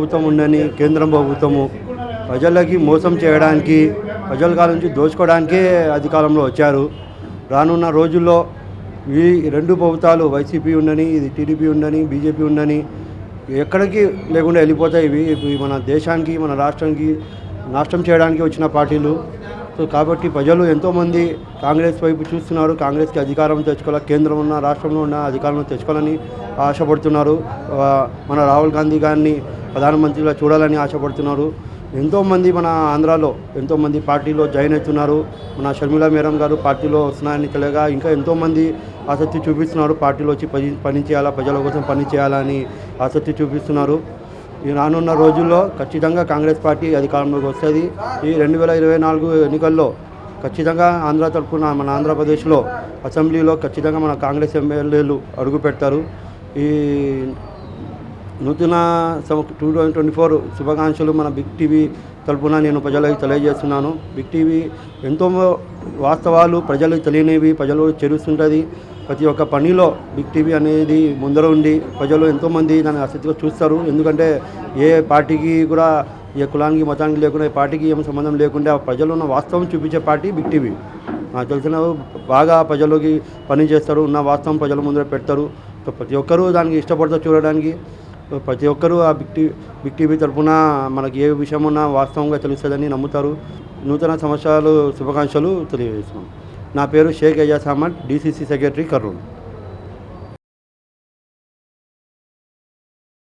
ప్రభుత్వం ఉండని కేంద్రం ప్రభుత్వము ప్రజలకి మోసం చేయడానికి ప్రజల కాల నుంచి దోచుకోవడానికే అధికారంలో వచ్చారు. రానున్న రోజుల్లో ఈ రెండు ప్రభుత్వాలు వైసీపీ ఉండని, ఇది టీడీపీ ఉండని, బీజేపీ ఉండని ఎక్కడికి లేకుండా వెళ్ళిపోతాయి. ఇవి మన దేశానికి మన రాష్ట్రానికి నాశనం చేయడానికి వచ్చిన పార్టీలు. సో కాబట్టి ప్రజలు ఎంతోమంది కాంగ్రెస్ వైపు చూస్తున్నారు. కాంగ్రెస్కి అధికారం తెచ్చుకోవాలి, కేంద్రం ఉన్న రాష్ట్రంలో ఉన్న అధికారం తెచ్చుకోవాలని ఆశపడుతున్నారు. మన రాహుల్ గాంధీ గారిని ప్రధానమంత్రిగా చూడాలని ఆశపడుతున్నారు. ఎంతోమంది మన ఆంధ్రాలో ఎంతోమంది పార్టీలో జాయిన్ అవుతున్నారు. మన షర్మిలా మేడం గారు పార్టీలో వస్తున్నారని తెలియగా ఇంకా ఎంతోమంది ఆసక్తి చూపిస్తున్నారు. పార్టీలో వచ్చి పని చేయాలా, ప్రజల కోసం పని చేయాలని ఆసక్తి చూపిస్తున్నారు. ఈ రానున్న రోజుల్లో ఖచ్చితంగా కాంగ్రెస్ పార్టీ అధికారంలోకి వస్తుంది. ఈ 2024 ఎన్నికల్లో ఖచ్చితంగా ఆంధ్ర తరఫున మన ఆంధ్రప్రదేశ్లో అసెంబ్లీలో ఖచ్చితంగా మన కాంగ్రెస్ ఎమ్మెల్యేలు అడుగు పెడతారు. ఈ నూతన 2024 శుభాకాంక్షలు మన బిగ్ టీవీ తరఫున నేను ప్రజలకు తెలియజేస్తున్నాను. బిగ్ టీవీ ఎంతో వాస్తవాలు ప్రజలకు తెలియనివి ప్రజలు చేరుస్తుంటుంది. ప్రతి ఒక్క పనిలో బిగ్ టీవీ అనేది ముందర ఉండి ప్రజలు ఎంతోమంది దాన్ని ఆసక్తిగా చూస్తారు. ఎందుకంటే ఏ పార్టీకి కూడా ఏ కులానికి మతానికి లేకుండా ఏ పార్టీకి ఏం సంబంధం లేకుండా ప్రజలు ఉన్న వాస్తవం చూపించే పార్టీ బిగ్ టీవీ. నాకు తెలిసిన బాగా ప్రజలకి పని చేస్తారు, ఉన్న వాస్తవం ప్రజల ముందర పెడతారు. ప్రతి ఒక్కరూ దానికి ఇష్టపడతారు చూడడానికి. ప్రతి ఒక్కరూ ఆ బిగ్ టీవీ తరఫున మనకి ఏ విషయం ఉన్నా వాస్తవంగా తెలుస్తుందని నమ్ముతారు. నూతన సంవత్సరాలు శుభాకాంక్షలు తెలియజేస్తున్నాం. నా పేరు షేక్ ఎజాజ్ అహ్మద్, డీసీసీ సెక్రటరీ, కర్నూలు.